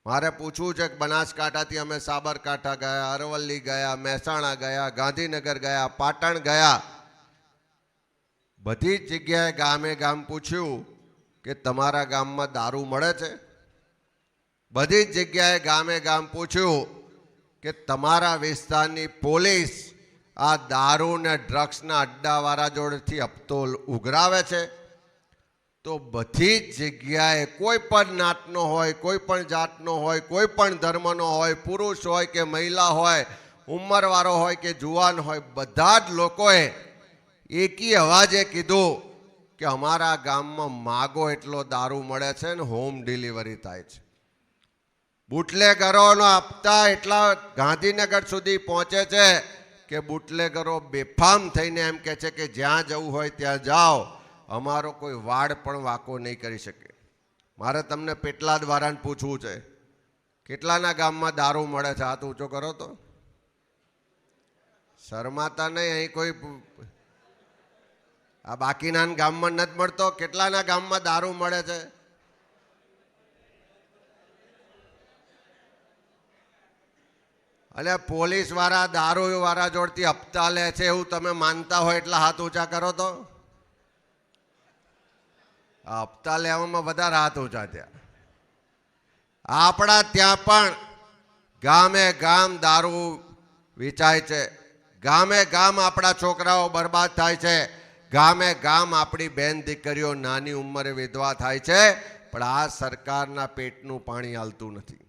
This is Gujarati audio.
મારે પૂછવું છે કે બનાસકાંઠાથી અમે સાબરકાંઠા ગયા, અરવલ્લી ગયા, મહેસાણા ગયા, ગાંધીનગર ગયા, પાટણ ગયા, બધી જ જગ્યાએ ગામે ગામ પૂછ્યું કે તમારા ગામમાં દારૂ મળે છે? બધી જ જગ્યાએ ગામે ગામ પૂછ્યું કે તમારા વિસ્તારની પોલીસ આ દારૂ ને ડ્રગ્સના અડ્ડાવાળા જોડેથી હપ્તો ઉઘરાવે છે? તો બધી જ જગ્યાએ કોઈ પણ નાતનો હોય, કોઈ પણ જાતનો હોય, કોઈ પણ ધર્મનો હોય, પુરુષ હોય કે મહિલા હોય, ઉંમરવાળો હોય કે જુવાન હોય, બધા જ લોકોએ એકી અવાજે કીધું કે અમારા ગામમાં માગો એટલો દારૂ મળે છે ને હોમ ડિલિવરી થાય છે. બુટલેગરોનો હપ્તા એટલા ગાંધીનગર સુધી પહોંચે છે કે બુટલેગરો બેફામ થઈને એમ કહે છે કે જ્યાં જવું હોય ત્યાં જાઓ, અમારો કોઈ વાડ પણ વાંકો નહીં કરી શકે. મારે તમને પેટલાદ વાળાને પૂછવું છે, કેટલાના ગામમાં દારૂ મળે છે? હાથ ઊંચો કરો તો. શરમાતા નહીં, અહીં કોઈ આ બાકીના ગામમાં નથી મળતો. કેટલાના ગામમાં દારૂ મળે છે? અને પોલીસ વાળા દારૂ વાળા જોડથી હપ્તા લે છે એવું તમે માનતા હોય એટલા હાથ ઊંચા કરો તો. આ હપ્તા લેવામાં વધારે હાથ ઊંચા થયા. આપણા ત્યાં પણ ગામે ગામ દારૂ વેચાય છે, ગામે ગામ આપણા છોકરાઓ બરબાદ થાય છે, ગામે ગામ આપણી બેન દીકરીઓ નાની ઉંમરે વિધવા થાય છે, પણ આ સરકારના પેટનું પાણી હાલતું નથી.